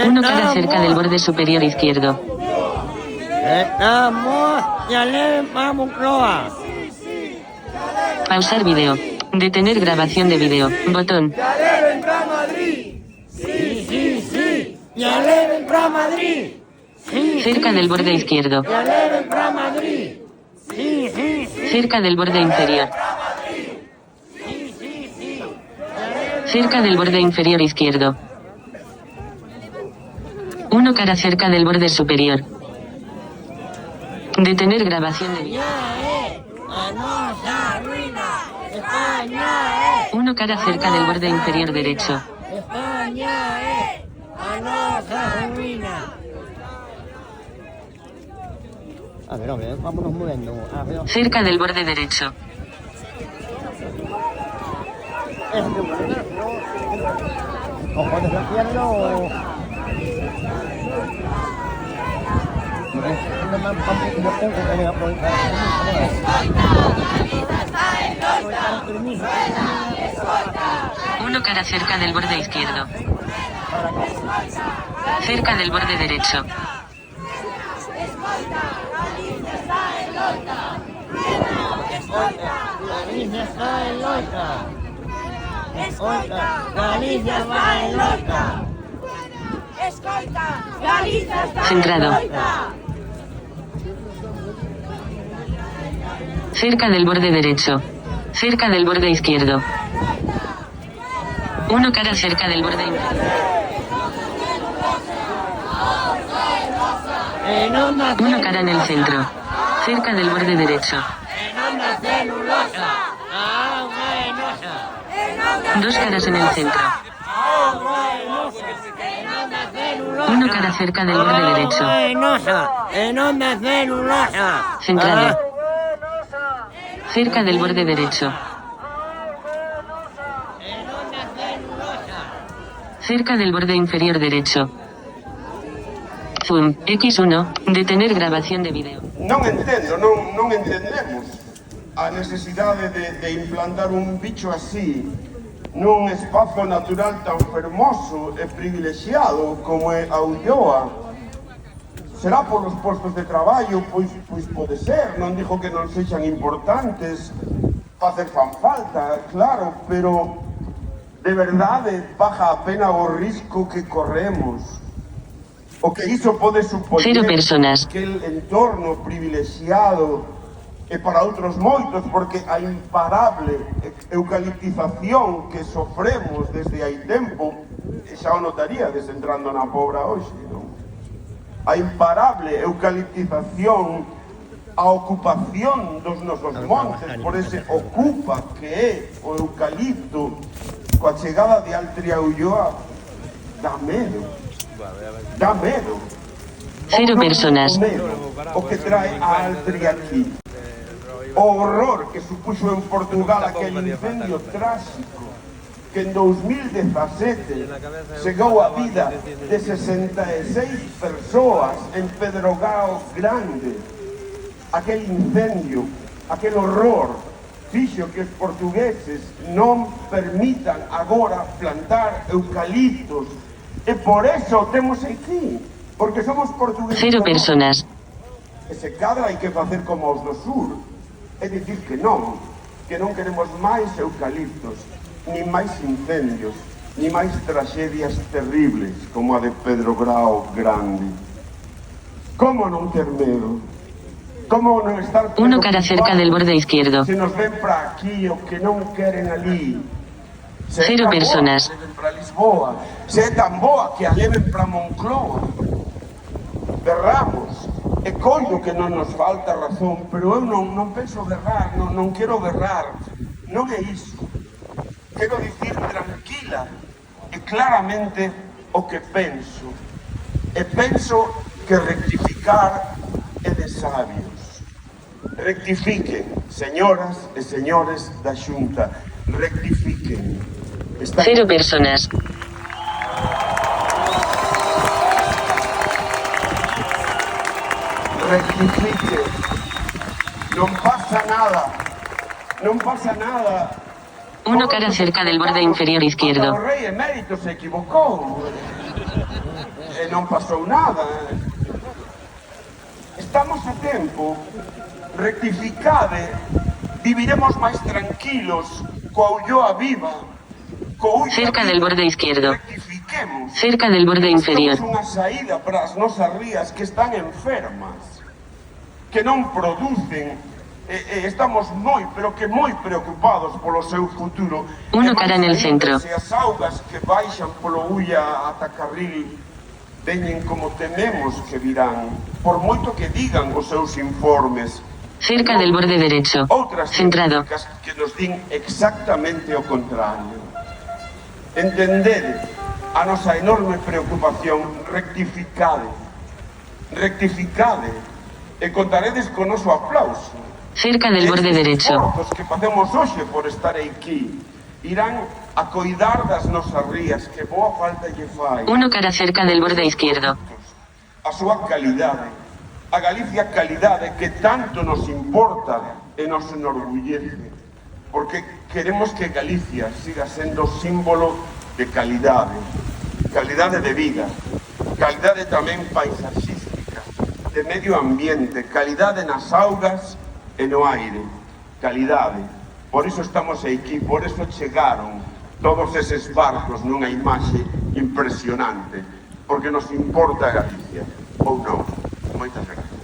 Uno cara cerca del borde superior izquierdo. Pausar video. Detener grabación de video. Botón. Cerca del borde izquierdo. Cerca del borde inferior. Cerca del borde inferior izquierdo. Uno cara cerca del borde superior. Detener grabación de video. Uno cara cerca del borde inferior derecho. Vámonos moviendo. Cerca del borde derecho. Ojo, desgraciarlo. Uno cara cerca del borde izquierdo. Cerca del borde derecho. Centrado. Cerca del borde derecho. Cerca del borde izquierdo. Uno cara cerca del borde inferior. Uno cara en el centro. Cerca del borde derecho. Dos caras en el centro. Uno cara cerca del borde derecho. Centrado. Cerca del borde derecho. Cerca del borde inferior derecho. Zoom, X1, detener grabación de vídeo. Non entendo, non entendemos a necesidade de implantar un bicho así nun espazo natural tan fermoso e privilexiado como é a Ulloa. Será polos postos de traballo, pois pode ser, non digo que non sexan importantes, facer fan falta, claro, pero de verdade baja a pena o risco que corremos. O que iso pode supoñer 0 personas. que el entorno privilexiado e para outros moitos, porque a imparable eucaliptización que sofremos desde hai tempo, xa o notaríades entrando na Pobra hoxe, non? A imparable eucaliptización, a ocupación dos nosos montes por ese ocupa que é o eucalipto, coa chegada de Altri a Ulloa, dá medo. Dá medo. 0 personas. O medo, o que trae a Altri aquí. O horror que supuxo en Portugal aquel incendio tráxico que en 2017 chegou a vida de 66 persoas en Pedrogao Grande. Aquel incendio, aquel horror fixo que os portugueses non permitan agora plantar eucaliptos. E por eso temos aquí, porque somos portugueses. 0 personas. E se cadra hai que facer como os do sur. É dicir que non queremos máis eucaliptos, ni máis incendios, ni máis tragedias terribles como a de Pedrograo Grande. Como non ter medo? Como non estar Uno cara cerca del borde izquierdo. se nos ven para aquí o que non queren ali? 0 personas. Se é tan boa que a leven para Lisboa, se é tan boa que a leven para Moncloa. Berramos. E coño que non nos falta razón, pero eu non penso berrar, non quero berrar. Non é iso. Quero dicir tranquila e claramente o que penso. E penso que rectificar é de sabios. Rectifiquen, señoras e señores da Xunta. Rectifiquen. 0 personas. Rectifiquen. Non pasa nada. Non pasa nada. Uno cara cerca del borde inferior izquierdo. O rei emérito se equivocou. E non pasou nada. Estamos a tempo. Rectificade. Viviremos máis tranquilos. Coa ulloa viva. Cerca del borde izquierdo. Rectifiquemos. Cerca del borde inferior. Buscamos unha saída para as nosas rías que están enfermas, que non producen, estamos pero que moi preocupados polo seu futuro. Uno cara en el centro. Se as augas que baixan polo Ulla ata Carril veñen como tememos que virán, por moito que digan os seus informes. Cerca del borde derecho. Outras Centrado. científicas que nos din exactamente o contrario. Entendede a nosa enorme preocupación, rectificade, e contaredes con noso aplauso. Cerca del borde derecho. Os que facemos hoxe por estar aquí irán a coidar das nosas rías, que boa falta lle fai. Uno cara cerca del borde izquierdo. A súa calidade, a Galicia calidade que tanto nos importa e nos enorgullece, porque queremos que Galicia siga sendo símbolo de calidade de vida, calidade tamén paisaxística, de medio ambiente, calidade nas augas e no aire, calidade. Por iso estamos aquí, por iso chegaron todos eses barcos nunha imaxe impresionante, porque nos importa Galicia, ou non. Moitas gracias.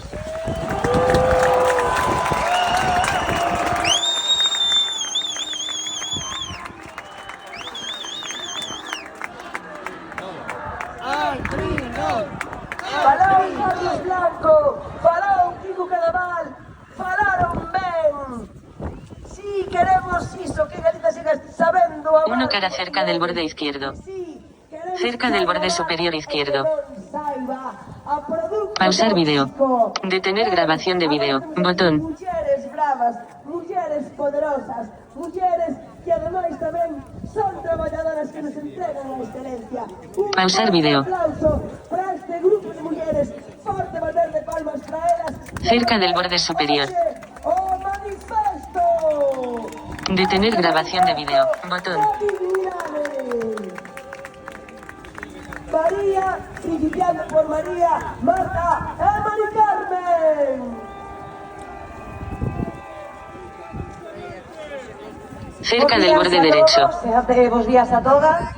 Falaron Carlos Blanco, falaron Kiko Cadaval, falaron ben. Si queremos iso, que Galicia siga sabendo amar. Uno cara cerca del borde izquierdo. Cerca del borde superior izquierdo. Pausar video. Detener grabación de video. Botón. Mulleres bravas, mulleres poderosas, mulleres que ademais tamén son traballadoras que nos entregan a excelencia. Pausar video. Aplauso para este grupo de mulleres. Forte bater de palmas para elas. Cerca del borde superior. O manifesto. Detener grabación de video. Botón. María, principiando por María, Marta e Mari Carmen. Cerca del borde derecho. Bos días a todas.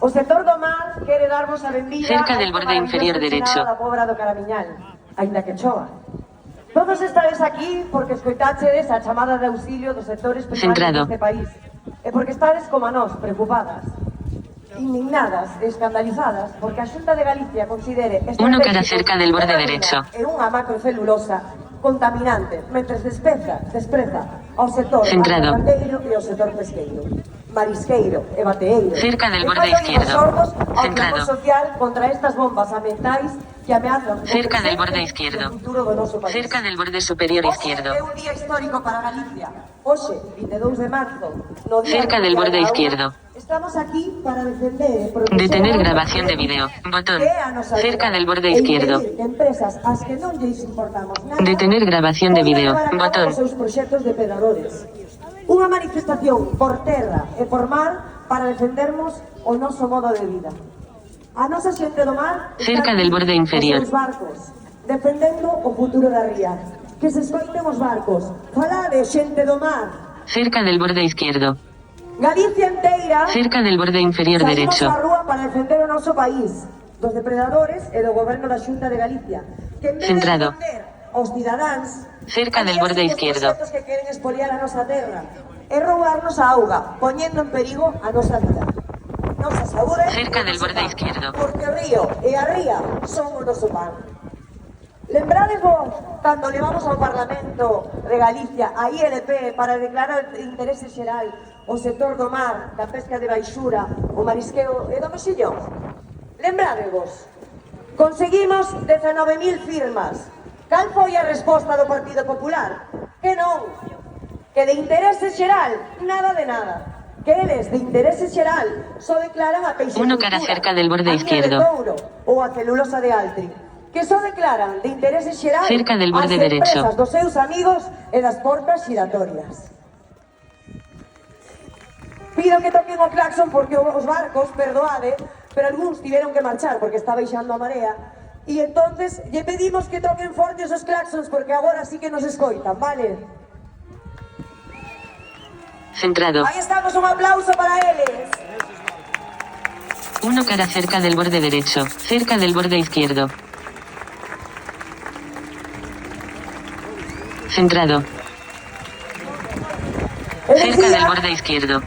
O sector do mar quere darvos a benvida. Cerca del borde inferior derecho. Da Pobra do Caramiñal, aínda que chova. Todos estades aquí porque escoitáchedes a chamada de auxilio dos sectores Centrado. deste país. E porque estades como a nós, preocupadas, indignadas e escandalizadas porque a Xunta de Galicia considere Uno cara cerca del borde derecho. e unha macrocelulosa contaminante mentres despreza ao sector Centrado. gandeiro e ao sector pesqueiro, marisqueiro e bateeiro. Cerca del E borde fai oídos izquierdo. sordos ao Centrado. clamor social contra estas bombas ambientais que ameazan o Cerca del presente borde e o izquierdo. futuro do noso país. Cerca del borde superior izquierdo. Hoxe é un día histórico para Galicia. Hoxe, 22 de marzo, no día Cerca del mundial borde da auga, izquierdo. estamos aquí para defender e proteger Detener a grabación de auga, video. Botón. que é a nosa Cerca vida, del borde e izquierdo. impedir que empresas ás que non lles importamos nada Detener grabación de video. poidan levar a cabo Botón. os seus proxectos depredadores. Unha manifestación por terra e por mar para defendermos o noso modo de vida. A nosa xente do mar Cerca está del borde aquí, inferior. os seus barcos, defendendo o futuro da ría. Que se escoiten os barcos. Falade, xente do mar. Cerca del borde izquierdo. Galicia inteira Cerca del borde inferior saímos derecho. á rúa para defender o noso país dos depredadores e do goberno da Xunta de Galicia, que en vez Centrado. de defender aos cidadáns Cerca del borde alianse cos izquierdo. proxectos que queren expoliar a nosa terra e roubarnos a auga, poñendo en perigo a nosa vida, nosa saúde. Cerca e del noso borde pan, izquierdo. porque o río e a ría son o noso pan. Lembrades vos cando levamos ao Parlamento de Galicia a ILP para declarar de interese xeral o sector do mar, da pesca de baixura, o marisqueo e do mexillón? Lembrades vos. Conseguimos 19.000 firmas. Cal foi a resposta do Partido Popular? Que non. Que de interese xeral, nada de nada. Que eles, de interese xeral, só declaran a peixecultura, Uno cara cerca del borde a miel izquierdo. de touro ou a celulosa de altri. Que só declaran de interese xeral Cerca del borde as derecho. empresas dos seus amigos e das portas xiratorias. Pido que toquen o claxon porque os barcos, perdoade, pero algúns tiveron que marchar porque está baixando a marea. E entonces lle pedimos que toquen fortes os claxons porque agora sí que nos escoitan, vale? Centrado. Aí estamos, un aplauso para eles. Uno cara cerca del borde derecho, cerca del borde izquierdo. Centrado. Cerca del borde izquierdo.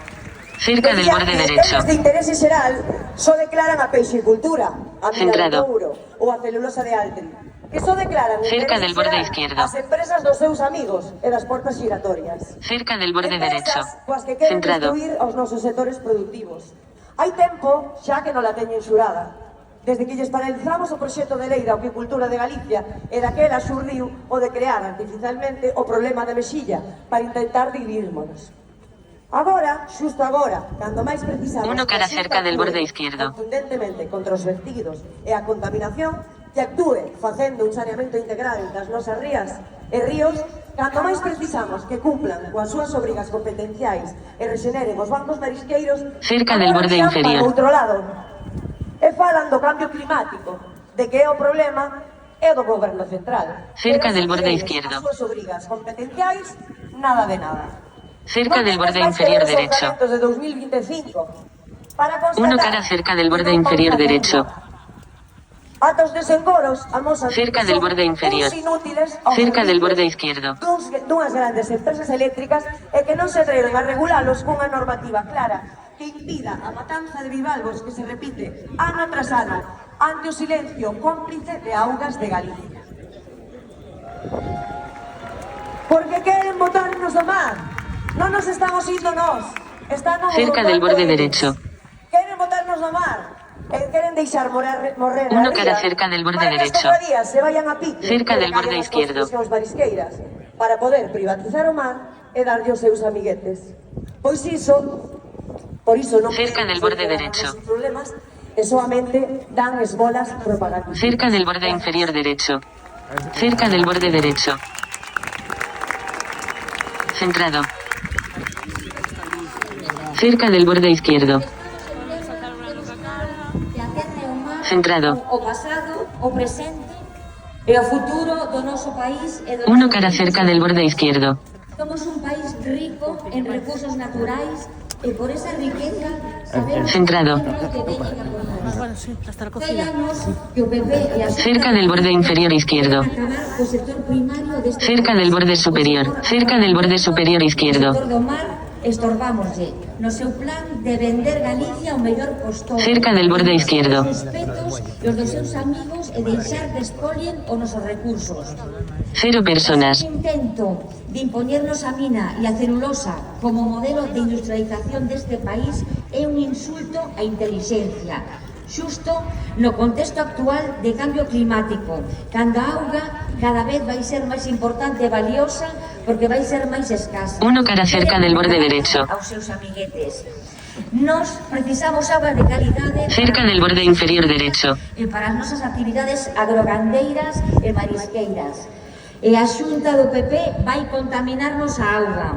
Cerca del borde derecho. As de interese xeral só declaran a peixicultura, a mina de Centrado. couro ou a celulosa de altri. Que só declaran Cerca interese del borde xeral izquierdo. as empresas dos seus amigos e das portas xiratorias. Cerca del borde Empresas derecho. coas que queren Centrado. destruir aos nosos sectores productivos. Hai tempo xa que non la teñen xurada. Desde que lles paralizamos o proxecto de lei da apicultura de Galicia e daquela xurdiu o de crear artificialmente o problema de mexilla para intentar dividirmonos. Agora, xusto agora, cando máis precisamos Uno cara que a Xunta cerca del actúe borde izquierdo. contundentemente contra os vertidos e a contaminación, que actúe facendo un saneamento integral das nosas rías e ríos, cando máis precisamos que cumplan coas súas obrigas competenciais e rexeneren os bancos marisqueiros, Cerca del agora borde miran inferior. para outro lado. E falan do cambio climático, de que é o problema é do goberno central. Cerca Pero del se borde eles izquierdo. As súas obrigas competenciais, nada de nada. Cerca del borde inferior derecho. De 2025, para constatar Uno cara cerca del borde que non inferior van derecho. facendo. Atos desencoros amosan Cerca que del son borde inferior. uns inútiles ao Cerca del servicio borde izquierdo. dunhas grandes empresas eléctricas e que non se atreven a regulalos cunha normativa clara que impida a matanza de bivalvos que se repite ano tras ano ante o silencio cómplice de Augas de Galicia. Porque queren botarnos do mar. Non nos estamos indo nós. Están Cerca del borde derecho. Queren botarnos do mar. Queren deixar morrer Uno na cara ría cerca del borde para que as derecho. cofradías se vayan a pique. Cerca e del borde caigan as izquierdo. construcións marisqueiras para poder privatizar o mar e darlle os seus amiguetes. Pois por iso non Cerca queren del borde solucionar derecho. os problemas e solamente dan esbolas propagandísticas. Cerca del borde inferior derecho. Cerca del borde derecho. Centrado. Cerca del borde izquierdo. Centrado. O pasado, o presente e o futuro do noso país e do Uno noso cara país. cerca del borde izquierdo. Somos un país rico en recursos naturais e por esa riqueza sabemos Centrado. que veñen a poñer. Hai anos que o PP e a Xunta Cerca del borde inferior izquierdo. queren acabar co sector primario deste Cerca del borde superior. Cerca del borde superior O izquierdo. sector do mar estorbámoslle no seu plan de vender Galicia ao mellor postor. Cerca del borde izquierdo. Os petos e os dos seus amigos e deixar que expolien os nosos recursos. 0 personas. Este intento de impoñernos a mina e a celulosa como modelo de industrialización deste país é un insulto á intelixencia, xusto no contexto actual de cambio climático, cando a auga cada vez vai ser máis importante e valiosa porque vai ser máis escasa. Uno cara cerca del borde derecho. Aos seus amiguetes. Nos precisamos auga de calidade Cerca del borde inferior derecho. e para as nosas actividades agrogandeiras e marisqueiras. E a Xunta do PP vai contaminarnos a auga.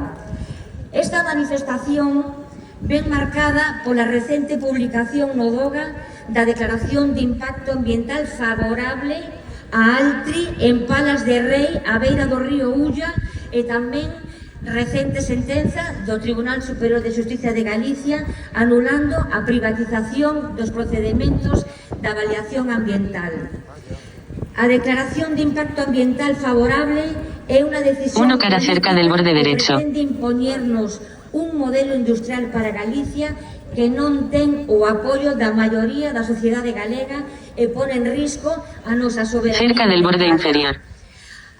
Esta manifestación ven marcada pola recente publicación no DOGA da Declaración de Impacto Ambiental favorable a Altri en Palas de Rei, á beira do río Ulla, e tamén recente sentenza do Tribunal Superior de Xustiza de Galicia anulando a privatización dos procedementos da avaliación ambiental. A declaración de impacto ambiental favorable é unha decisión Uno cara cerca del borde derecho. que pretende impoñernos un modelo industrial para Galicia que non ten o apoio da maioría da sociedade galega e pone en risco a nosa soberanía. Cerca del borde alimentar. inferior.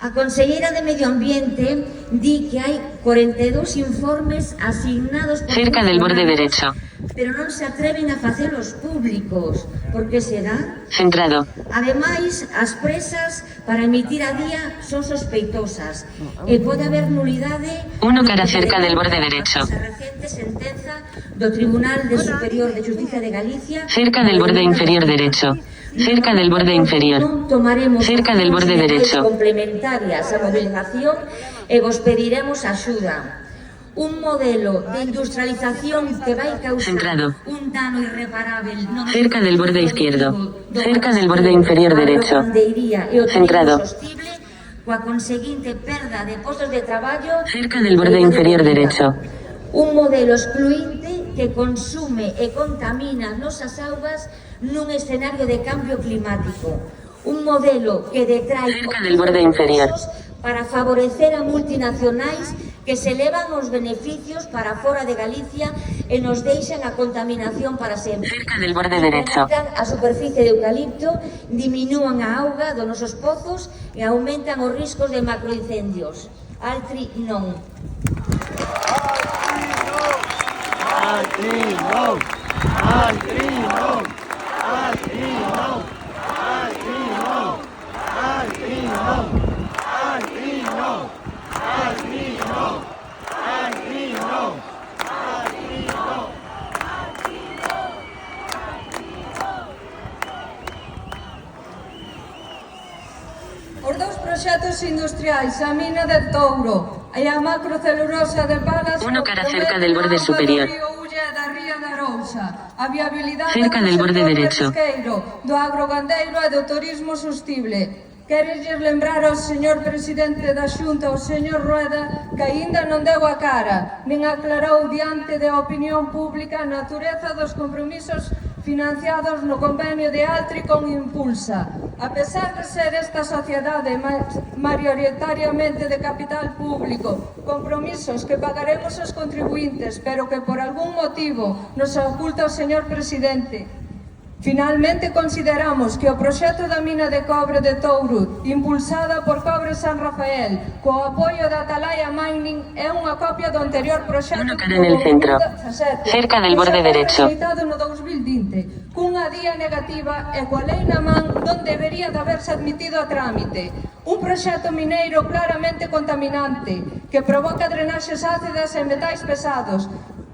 A conselleira de Medio Ambiente di que hai 42 informes asignados por Cerca del borde derecho. pero non se atreven a facelos públicos. Por que será? Centrado. Ademais, as presas para emitir a día son sospeitosas e pode haber nulidade. Uno cara cerca del borde derecho. A recente sentenza do Tribunal de Superior de Justicia de Galicia Cerca del borde inferior derecho. Cerca del borde inferior. Non tomaremos Cerca del borde accións derecho. complementarias á movilización e vos pediremos axuda. un modelo de industrialización que vai causar Centrado. un dano irreparable Cerca del borde izquierdo. Cerca del borde inferior derecho. Centrado. coa conseguinte perda de postos de traballo. Cerca del borde inferior derecho. Un modelo excluinte que consume e contamina as nosas augas nun escenario de cambio climático. Un modelo que detrae Cerca del borde inferior. para favorecer a multinacionais que se levan os beneficios para fora de Galicia e nos deixan a contaminación para sempre. Cerca del borde derecho. A superficie de eucalipto, diminúan a auga dos nosos pozos e aumentan os riscos de macroincendios. Altri non. Altri non! Altri non! Altri non! Altri non! Altri non! Altri non! Altri non! Altri non! Altri non! Os dous proxectos industriais, a mina de Touro e a macrocelulosa de Palas, Uno cara cerca del borde superior. A viabilidade Cerca del borde derecho. do agrogandeiro e do turismo sostible. Queresles lembrar ao señor presidente da Xunta, o señor Rueda, que aínda non deu a cara, nin aclarou diante da opinión pública a natureza dos compromisos financiados no convenio de Altri con Impulsa. A pesar de ser esta sociedade maioritariamente de capital público, compromisos que pagaremos os contribuintes, pero que por algún motivo nos oculta o señor presidente, finalmente consideramos que o proxecto da mina de cobre de Touro, impulsada por Cobre San Rafael, co apoio da Atalaya Mining, é unha copia do anterior proxecto Uno cara en el centro, cerca del borde derecho. no 2020, cunha día negativa e coa lei na man non debería de haberse admitido a trámite. Un proxecto mineiro claramente contaminante, que provoca drenaxes ácidas e metais pesados,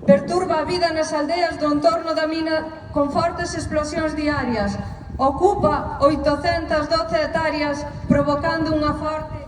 perturba a vida nas aldeas do entorno da mina con fortes explosións diarias, ocupa 812 hectáreas provocando unha forte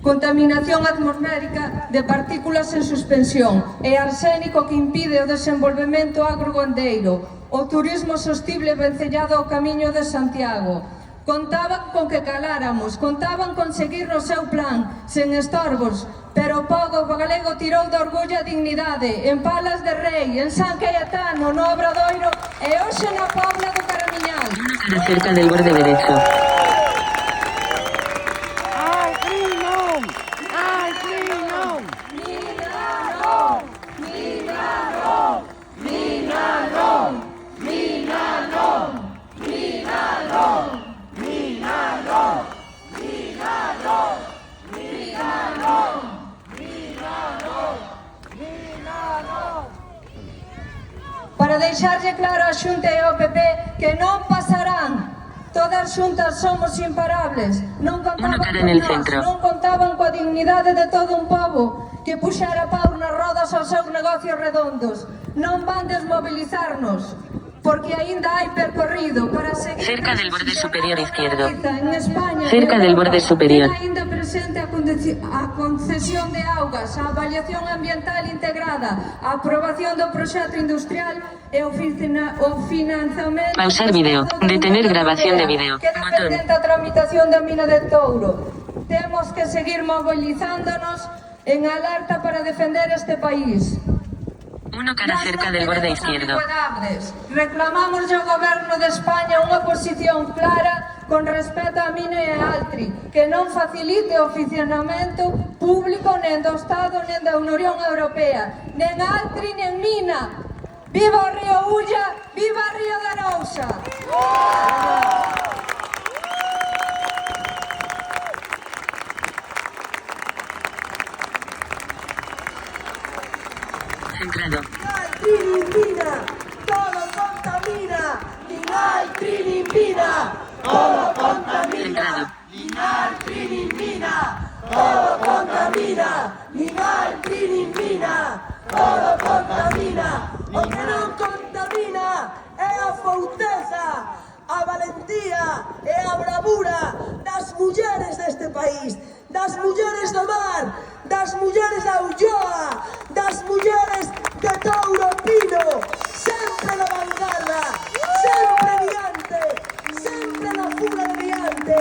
contaminación atmosférica de partículas en suspensión e arsénico que impide o desenvolvemento agrogandeiro, o turismo sostible vencellado ao Camiño de Santiago. Contaban con que caláramos, contaban con seguir no seu plan, sen estorbos, pero o pobo galego tirou de orgullo a dignidade, en Palas de Rei, en San Cayetano, no Obradoiro e hoxe na Pobla do Caramiñal. Uno cara cerca del borde derecho. Altri non! Altri non! Mina non! Mina non! Mina non! Mina non! Mina non! Mina non! Mina non! Mina non! Mina non! Mina non! Para deixarlle claro a Xunta e ao PP que non pasarán. Todas xuntas somos imparables. Non contaban Uno cara en el con centro. non contaban coa dignidade de todo un pobo que puxara pau nas rodas aos seus negocios redondos. Non van desmobilizarnos, porque aínda hai percorrido para seguir Cerca del borde superior izquierdo. en España. Cerca del borde superior. Ten aínda presente a concesión de augas, a avaliación ambiental integrada, a aprobación do proxecto industrial e o financiamento. Pausar vídeo. Detener grabación de vídeo. Queda Botón. pendente a tramitación da mina de Touro. Temos que seguir mobilizándonos en alerta para defender este país. Uno cara cerca del borde izquierdo. Reclamamos ao Goberno de España unha posición clara con respecto a mina e a Altri, que non facilite o funcionamento público nen do Estado nen da Unión Europea, nen Altri nen mina. Viva o río Ulla, viva o río de Arousa. Centrado. Trinipina, todo contamina, Linal Trinipina, todo contamina, Centrado. Linal Trinipina, todo contamina, Linal Trinipina, todo contamina, o que non contamina é a fouteza, a valentía e a bravura das mulleres deste país, das mulleres do mar, das das mulleres da Ulloa, das mulleres de Touro Pino, sempre na vanguarda, sempre diante, sempre na fuga de diante.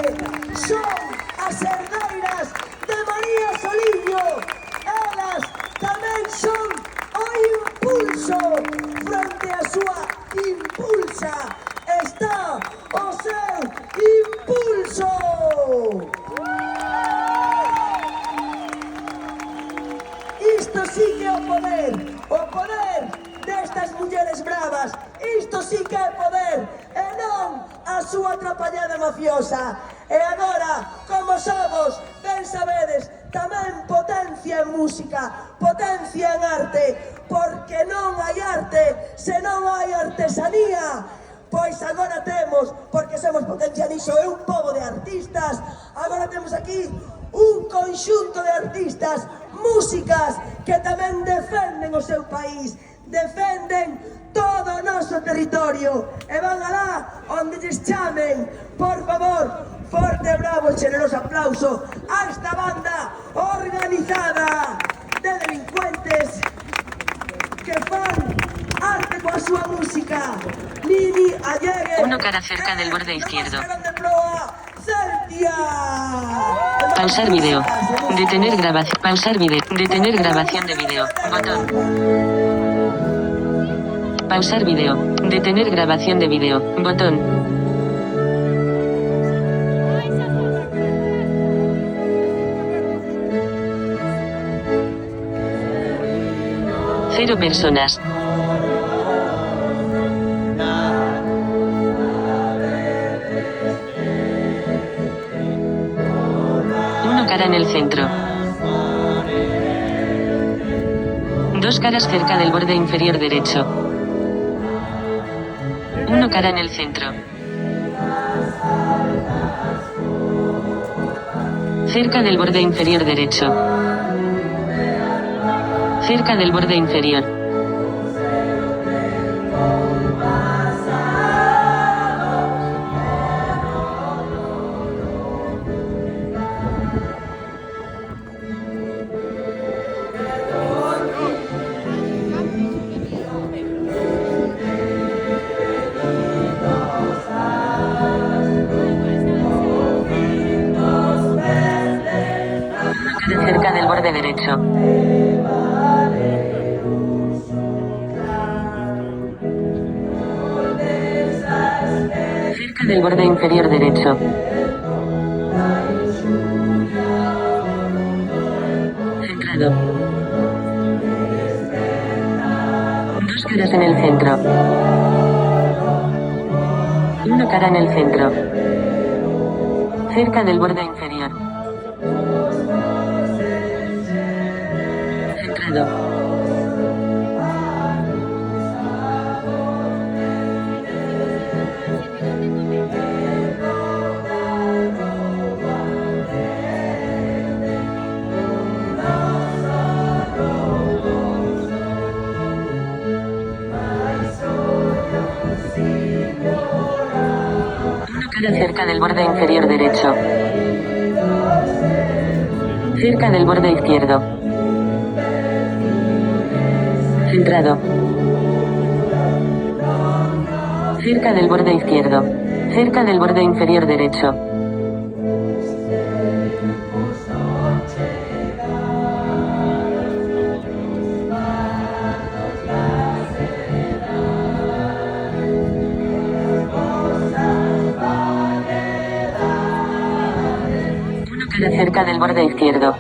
Son as herdeiras de María Soliño, elas tamén son o impulso. Frente a súa impulsa está o seu impulso. Isto sí que é o poder destas mulleres bravas. Isto sí que é poder e non a súa atrapallada mafiosa. E agora, como somos, ben sabedes, tamén potencia en música, potencia en arte, porque non hai arte se non hai artesanía. Pois agora temos, porque somos potencia niso, é un pobo de artistas, agora temos aquí un conxunto de artistas, músicas que tamén defenden o seu país, defenden todo o noso territorio e van alá onde lles chamen. Por favor, forte e bravo e generoso aplauso a esta banda organizada de delincuentes que fan arte coa súa música. Nini Allegue, Uno cara cerca del borde izquierdo. de Proa, Celtia. Pausar video. Detener grabación. Pausar video. Detener grabación de video. Botón. Pausar video. Detener grabación de video. Botón. Cero personas. Uno cara en el centro. Dos caras cerca del borde inferior derecho. Uno cara en el centro. Cerca del borde inferior derecho. Cerca del borde inferior. Cerca del borde derecho. Cerca del borde inferior derecho. Centrado. Dos caras en el centro. Una cara en el centro. Cerca del borde inferior. Centrado. Una cara cerca del borde inferior derecho. Cerca del borde izquierdo. Centrado. Cerca del borde izquierdo. Cerca del borde inferior derecho. Una cara cerca del borde izquierdo.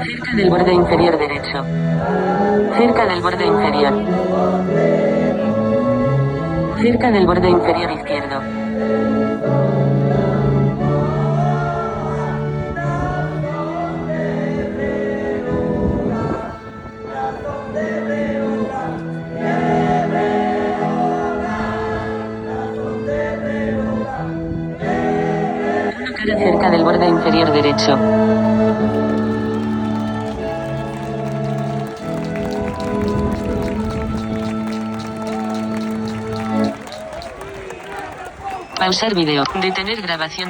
Cerca del borde inferior derecho. Cerca del borde inferior. Cerca del borde inferior izquierdo. Una cara cerca del borde inferior derecho. Pausar video. Detener grabación de